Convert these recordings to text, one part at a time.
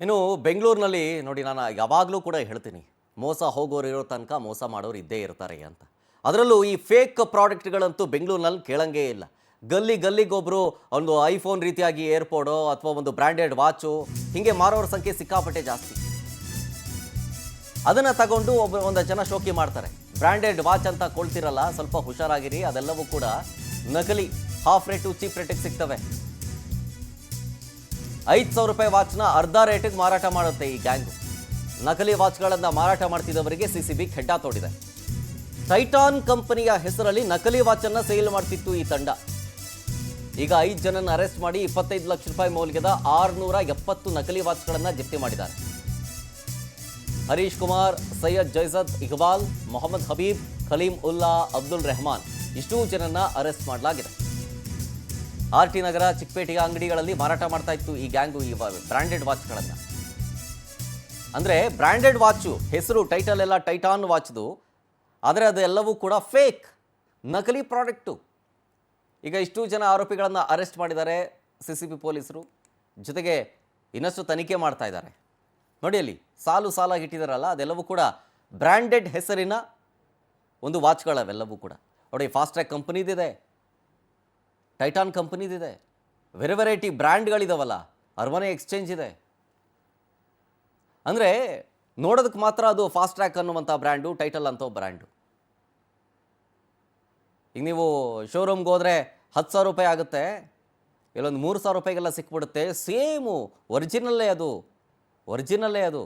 ಇನ್ನು ಬೆಂಗಳೂರಿನಲ್ಲಿ ನೋಡಿ ನಾನು ಯಾವಾಗಲೂ ಕೂಡ ಹೇಳ್ತೀನಿ ಮೋಸ ಹೋಗೋರು ಇರೋ ತನಕ ಮೋಸ ಮಾಡೋರು ಇದ್ದೇ ಇರ್ತಾರೆ ಅಂತ. ಅದರಲ್ಲೂ ಈ ಫೇಕ್ ಪ್ರಾಡಕ್ಟ್ಗಳಂತೂ ಬೆಂಗಳೂರಿನಲ್ಲಿ ಕೇಳಂಗೇ ಇಲ್ಲ. ಗಲ್ಲಿಗೊಬ್ಬರು ಒಂದು ಐಫೋನ್ ರೀತಿಯಾಗಿ ಏರ್ಪೋರ್ಡೋ ಅಥವಾ ಒಂದು ಬ್ರ್ಯಾಂಡೆಡ್ ವಾಚು ಹೀಗೆ ಮಾರೋರ ಸಂಖ್ಯೆ ಸಿಕ್ಕಾಪಟ್ಟೆ ಜಾಸ್ತಿ. ಅದನ್ನು ತಗೊಂಡು ಒಂದು ಜನ ಶೋಕಿ ಮಾಡ್ತಾರೆ. ಬ್ರ್ಯಾಂಡೆಡ್ ವಾಚ್ ಅಂತ ಕೊಳ್ತಿರಲ್ಲ, ಸ್ವಲ್ಪ ಹುಷಾರಾಗಿರಿ, ಅದೆಲ್ಲವೂ ಕೂಡ ನಕಲಿ, ಹಾಫ್ ರೇಟು ಚೀಪ್ ರೇಟಿಗೆ ಸಿಗ್ತವೆ. 5,000 ರೂಪಾಯಿ ವಾಚ್ನ ಅರ್ಧ ರೇಟಿಗೆ ಮಾರಾಟ ಮಾಡುತ್ತೆ ಈ ಗ್ಯಾಂಗು. ನಕಲಿ ವಾಚ್ಗಳನ್ನು ಮಾರಾಟ ಮಾಡ್ತಿದ್ದವರಿಗೆ ಸಿಸಿಬಿ ಹೆಡ್ಡ ತೋಡಿದೆ. ಟೈಟಾನ್ ಕಂಪನಿಯ ಹೆಸರಲ್ಲಿ ನಕಲಿ ವಾಚನ್ನು ಸೇಲ್ ಮಾಡ್ತಿತ್ತು ಈ ತಂಡ. ಈಗ 5 ಜನನ ಅರೆಸ್ಟ್ ಮಾಡಿ 25 ಲಕ್ಷ ರೂಪಾಯಿ ಮೌಲ್ಯದ 670 ನಕಲಿ ವಾಚ್ಗಳನ್ನು ಜಪ್ತಿ ಮಾಡಿದ್ದಾರೆ. ಹರೀಶ್ ಕುಮಾರ್, ಸೈಯದ್ ಜೈಸದ್ ಇಕ್ಬಾಲ್, ಮೊಹಮ್ಮದ್ ಹಬೀಬ್, ಖಲೀಂ ಉಲ್ಲಾ, ಅಬ್ದುಲ್ ರೆಹಮಾನ್ ಇಷ್ಟೂ ಜನನ್ನ ಅರೆಸ್ಟ್ ಮಾಡಲಾಗಿದೆ. ಆರ್ಟಿ ನಗರ, ಚಿಕ್ಕಪೇಟೆಯ ಅಂಗಡಿಗಳಲ್ಲಿ ಮಾರಾಟ ಮಾಡ್ತಾ ಇತ್ತು ಈ ಗ್ಯಾಂಗು ಈ ಬ್ರ್ಯಾಂಡೆಡ್ ವಾಚ್ಗಳನ್ನು. ಅಂದರೆ ಬ್ರ್ಯಾಂಡೆಡ್ ವಾಚು ಹೆಸರು ಟೈಟಲ್ ಎಲ್ಲ ಟೈಟಾನ್ ವಾಚ್ದು, ಆದರೆ ಅದೆಲ್ಲವೂ ಕೂಡ ಫೇಕ್, ನಕಲಿ ಪ್ರಾಡಕ್ಟು. ಈಗ ಇಷ್ಟೂ ಜನ ಆರೋಪಿಗಳನ್ನು ಅರೆಸ್ಟ್ ಮಾಡಿದ್ದಾರೆ ಸಿಸಿಬಿ ಪೊಲೀಸರು. ಜೊತೆಗೆ ಇನ್ನಷ್ಟು ತನಿಖೆ ಮಾಡ್ತಾ ಇದ್ದಾರೆ. ನೋಡಿ ಅಲ್ಲಿ ಸಾಲಾಗಿ ಇಟ್ಟಿದ್ದಾರಲ್ಲ, ಅದೆಲ್ಲವೂ ಕೂಡ ಬ್ರ್ಯಾಂಡೆಡ್ ಹೆಸರಿನ ಒಂದು ವಾಚ್ಗಳವೆಲ್ಲವೂ ಕೂಡ. ನೋಡಿ ಫಾಸ್ಟ್ರ್ಯಾಕ್ ಕಂಪನಿದಿದೆ, ಟೈಟಾನ್ ಕಂಪನಿದಿದೆ, ವೆರೈಟಿ ಬ್ರ್ಯಾಂಡ್ಗಳಿದಾವಲ್ಲ, ಅರ್ಮನೆ ಎಕ್ಸ್ಚೇಂಜ್ ಇದೆ. ಅಂದರೆ ನೋಡೋದಕ್ಕೆ ಮಾತ್ರ ಅದು ಫಾಸ್ಟ್ರ್ಯಾಕ್ ಅನ್ನುವಂಥ ಬ್ರ್ಯಾಂಡು, ಟೈಟಲ್ ಅಂತ ಬ್ರ್ಯಾಂಡು. ಈಗ ನೀವು ಶೋರೂಮ್ಗೆ ಹೋದರೆ 10,000 ರೂಪಾಯಿ ಆಗುತ್ತೆ, ಇಲ್ಲೊಂದು 3,000 ರೂಪಾಯಿಗೆಲ್ಲ ಸಿಕ್ಬಿಡುತ್ತೆ. ಸೇಮು ಒರಿಜಿನಲ್ಲೇ ಅದು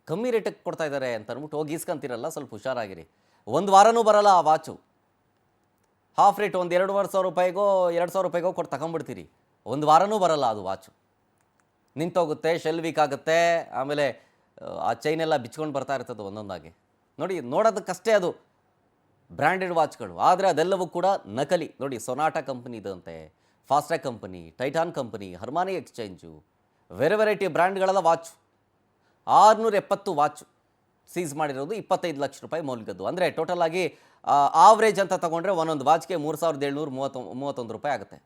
ಕಮ್ಮಿ ರೇಟಿಗೆ ಕೊಡ್ತಾ ಇದ್ದಾರೆ ಅಂತ ಅಂದ್ಬಿಟ್ಟು ಹೋಗಿ ಇಸ್ಕೊಂತೀರಲ್ಲ, ಸ್ವಲ್ಪ ಹುಷಾರಾಗಿರಿ. ಒಂದು ವಾರನೂ ಬರಲ್ಲ ಆ ವಾಚು. ಹಾಫ್ ರೇಟ್ ಒಂದು 2,500 ರೂಪಾಯಿಗೋ 2,000 ರೂಪಾಯಿಗೋ ಕೊಟ್ಟು ತಗೊಂಡ್ಬಿಡ್ತೀರಿ. ಒಂದು ವಾರನೂ ಬರಲ್ಲ ಅದು ವಾಚು, ನಿಂತೋಗುತ್ತೆ, ಶೆಲ್ ವೀಕ್ ಆಗುತ್ತೆ, ಆಮೇಲೆ ಆ ಚೈನೆಲ್ಲ ಬಿಚ್ಕೊಂಡು ಬರ್ತಾ ಇರ್ತದೆ ಒಂದೊಂದಾಗಿ. ನೋಡಿ ನೋಡೋದಕ್ಕಷ್ಟೇ ಅದು ಬ್ರ್ಯಾಂಡೆಡ್ ವಾಚ್ಗಳು, ಆದರೆ ಅದೆಲ್ಲವೂ ಕೂಡ ನಕಲಿ. ನೋಡಿ ಸೊನಾಟಾ ಕಂಪನಿ ಇದಂತೆ, Fastrack company, Titan company, Armani exchange, variety ಬ್ರ್ಯಾಂಡ್ಗಳೆಲ್ಲ ವಾಚು. 670 ವಾಚು ಸೀಸ್ ಮಾಡಿರೋದು, 25 ಲಕ್ಷ ರೂಪಾಯಿ ಮೌಲ್ಯದ್ದು. ಅಂದರೆ ಟೋಟಲ್ ಆಗಿ ಆವ್ರೇಜ್ ಅಂತ ತಗೊಂಡ್ರೆ ಒಂದೊಂದು ವಾಚ್ಗೆ 3,731 ರೂಪಾಯಿ ಆಗುತ್ತೆ.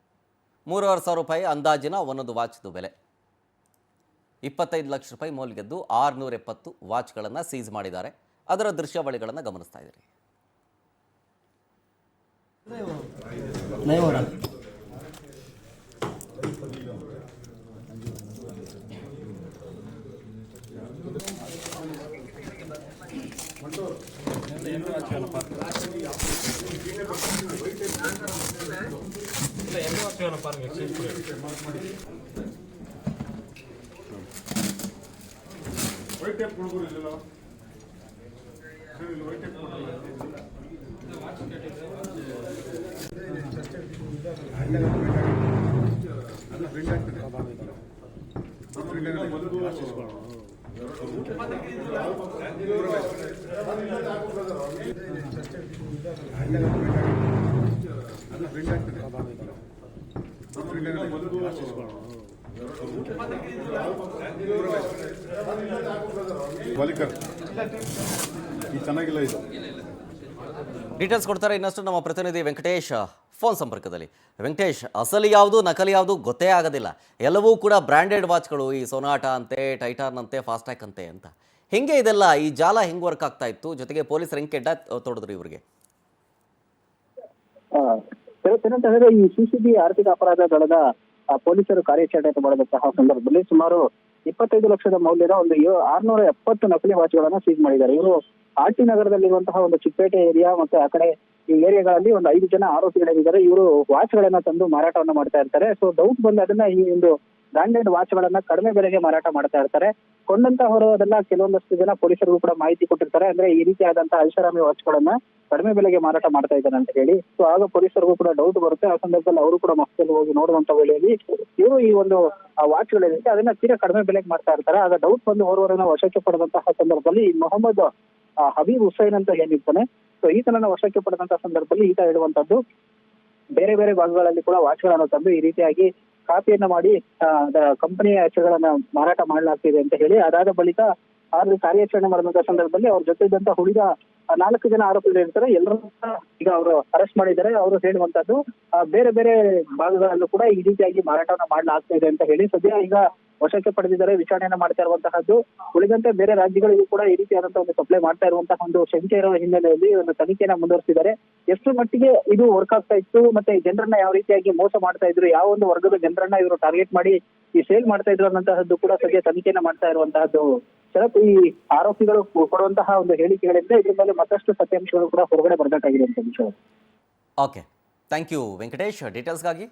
3,500 ರೂಪಾಯಿ ಅಂದಾಜಿನ ಒಂದೊಂದು ವಾಚ್ದು ಬೆಲೆ. 25 ಲಕ್ಷ ರೂಪಾಯಿ ಮೌಲ್ಯದ್ದು 670 ವಾಚ್ಗಳನ್ನು ಸೀಸ್ ಮಾಡಿದ್ದಾರೆ. ಅದರ ದೃಶ್ಯಾವಳಿಗಳನ್ನು ಗಮನಿಸ್ತಾ ಇದ್ದೀರಿ. ಡೀಟೇಲ್ಸ್ ಕೊಡ್ತಾರೆ ಇನ್ನಷ್ಟು ನಮ್ಮ ಪ್ರತಿನಿಧಿ ವೆಂಕಟೇಶ್ ಫೋನ್ ಸಂಪರ್ಕದಲ್ಲಿ. ವೆಂಕಟೇಶ್, ಅಸಲಿ ಯಾವುದು ನಕಲಿ ಯಾವುದು ಗೊತ್ತೇ ಆಗೋದಿಲ್ಲ, ಎಲ್ಲವೂ ಕೂಡ ಬ್ರ್ಯಾಂಡೆಡ್ ವಾಚ್ಗಳು, ಈ ಸೊನಾಟಾ ಅಂತೆ, ಟೈಟಾನ್ ಅಂತೆ, ಫಾಸ್ಟ್ರ್ಯಾಕ್ ಅಂತೆ ಅಂತ. ಹೆಂಗೆ ಇದೆಲ್ಲ ಈ ಜಾಲ ಹೆಂಗೆ ವರ್ಕ್ ಆಗ್ತಾ ಇತ್ತು? ಜೊತೆಗೆ ಪೊಲೀಸರು ಹೆಂಗೆ ಕೆಡ್ಡ ತೋಡಿದ್ರು ಇವರಿಗೆ? ಈ ಸಿಸಿಬಿ ಆರ್ಥಿಕ ಅಪರಾಧ ದಳದ ಪೊಲೀಸರು ಕಾರ್ಯಾಚರಣೆ ಮಾಡಿದಂತಹ ಸಂದರ್ಭದಲ್ಲಿ ಸುಮಾರು 25 ಲಕ್ಷದ ಮೌಲ್ಯದ ಒಂದು 670 ನಕಲಿ ವಾಚ್ಗಳನ್ನ ಸೀಸ್ ಮಾಡಿದ್ದಾರೆ. ಇವರು ಆರ್ಟಿ ನಗರದಲ್ಲಿರುವಂತಹ ಒಂದು ಚಿಕ್ಕಪೇಟೆ ಏರಿಯಾ ಮತ್ತೆ ಆ ಕಡೆ ಈ ಏರಿಯಾಗಳಲ್ಲಿ ಒಂದು 5 ಜನ ಆರೋಪಿಗಳಿದ್ದಾರೆ. ಇವರು ವಾಚ್ಗಳನ್ನ ತಂದು ಮಾರಾಟವನ್ನ ಮಾಡ್ತಾ ಇರ್ತಾರೆ. ಸೊ ಡೌಟ್ ಬಂದ ಅದನ್ನ ಈ ಒಂದು ಬ್ರಾಂಡೆಡ್ ವಾಚ್ಗಳನ್ನ ಕಡಿಮೆ ಬೆಲೆಗೆ ಮಾರಾಟ ಮಾಡ್ತಾ ಇರ್ತಾರೆ. ಕೊಂಡಂತಹವರು ಅದೆಲ್ಲ ಕೆಲವೊಂದಷ್ಟು ಜನ ಪೊಲೀಸರಿಗೂ ಕೂಡ ಮಾಹಿತಿ ಕೊಟ್ಟಿರ್ತಾರೆ. ಅಂದ್ರೆ ಈ ರೀತಿಯಾದಂತಹ ಐಷಾರಾಮಿ ವಾಚ್ಗಳನ್ನ ಕಡಿಮೆ ಬೆಲೆಗೆ ಮಾರಾಟ ಮಾಡ್ತಾ ಇದ್ದಾನೆ ಅಂತ ಹೇಳಿ. ಸೊ ಆಗ ಪೊಲೀಸರಿಗೂ ಕೂಡ ಡೌಟ್ ಬರುತ್ತೆ. ಆ ಸಂದರ್ಭದಲ್ಲಿ ಅವರು ಕೂಡ ಮಕ್ಕಳಲ್ಲಿ ಹೋಗಿ ನೋಡುವಂತ ವೇಳೆಯಲ್ಲಿ ಇವರು ಈ ಒಂದು ವಾಚ್ಗಳಿರುತ್ತೆ ಅದನ್ನ ತೀರಾ ಕಡಿಮೆ ಬೆಲೆಗೆ ಮಾಡ್ತಾ ಇರ್ತಾರೆ. ಆಗ ಡೌಟ್ ಬಂದು ಓರ್ವರನ್ನ ವಶಕ್ಕೆ ಪಡೆದಂತಹ ಸಂದರ್ಭದಲ್ಲಿ ಮೊಹಮ್ಮದ್ ಹಬೀಬ್ ಹುಸೈನ್ ಅಂತ ಏನಿರ್ತಾನೆ, ಸೊ ಈತನನ್ನ ವಶಕ್ಕೆ ಪಡೆದಂತಹ ಸಂದರ್ಭದಲ್ಲಿ ಈತ ಹೇಳುವಂತದ್ದು ಬೇರೆ ಬೇರೆ ಭಾಗಗಳಲ್ಲಿ ಕೂಡ ವಾಚ್ಗಳನ್ನು ತಂದು ಈ ರೀತಿಯಾಗಿ ಕಾಪಿಯನ್ನ ಮಾಡಿ ಕಂಪನಿಯ ಹೆಸರುಗಳನ್ನ ಮಾರಾಟ ಮಾಡಲಾಗ್ತಿದೆ ಅಂತ ಹೇಳಿ. ಅದಾದ ಬಳಿಕ ಕಾರ್ಯಾಚರಣೆ ಮಾಡಿದಂತಹ ಸಂದರ್ಭದಲ್ಲಿ ಅವ್ರ ಜೊತೆ ಇದ್ದಂತ ಉಳಿದ 4 ಜನ ಆರೋಪಿಗಳು ಇರ್ತಾರೆ. ಎಲ್ಲರನ್ನ ಈಗ ಅವರು ಅರೆಸ್ಟ್ ಮಾಡಿದ್ದಾರೆ. ಅವರು ಹೇಳುವಂತದ್ದು ಬೇರೆ ಬೇರೆ ಭಾಗಗಳಲ್ಲೂ ಕೂಡ ಈ ರೀತಿಯಾಗಿ ಮಾರಾಟವನ್ನ ಮಾಡಲಾಗ್ತಾ ಇದೆ ಅಂತ ಹೇಳಿ. ಸದ್ಯ ಈಗ ವಶಕ್ಕೆ ಪಡೆದಿದ್ದಾರೆ, ವಿಚಾರಣೆಯನ್ನ ಮಾಡ್ತಾ ಇರುವಂತಹದ್ದು. ಉಳಿದಂತೆ ಬೇರೆ ರಾಜ್ಯಗಳಿಗೂ ಕೂಡ ಈ ರೀತಿಯಾದಂತಹ ಒಂದು ಸಪ್ಲೈ ಮಾಡ್ತಾ ಇರುವಂತಹ ಒಂದು ಶಂಕೆ ಇರುವ ಹಿನ್ನೆಲೆಯಲ್ಲಿ ಒಂದು ತನಿಖೆಯನ್ನ ಮುಂದುವರಿಸಿದ್ದಾರೆ. ಎಷ್ಟು ಮಟ್ಟಿಗೆ ಇದು ವರ್ಕ್ ಆಗ್ತಾ ಇತ್ತು, ಮತ್ತೆ ಜನರನ್ನ ಯಾವ ರೀತಿಯಾಗಿ ಮೋಸ ಮಾಡ್ತಾ ಇದ್ರು, ಯಾವ ಒಂದು ವರ್ಗದ ಜನರನ್ನ ಇವರು ಟಾರ್ಗೆಟ್ ಮಾಡಿ ಈ ಸೇಲ್ ಮಾಡ್ತಾ ಇದ್ರು ಅನ್ನೋಂತಹದ್ದು ಕೂಡ ಸದ್ಯ ತನಿಖೆಯನ್ನ ಮಾಡ್ತಾ ಇರುವಂತಹದ್ದು. ಶರತ್, ಈ ಆರೋಪಿಗಳು ಕೊಡುವಂತಹ ಒಂದು ಹೇಳಿಕೆಗಳಿಂದ ಇದ್ರ ಮೇಲೆ ಮತ್ತಷ್ಟು ಸತ್ಯಾಂಶಗಳು ಕೂಡ ಹೊರಗಡೆ ಬರಬೇಕಾಗಿದೆ ಅಂತ ವಿಷಯ. Okay, thank you Venkatesh ಡೀಟೇಲ್ಸ್ಗಾಗಿ.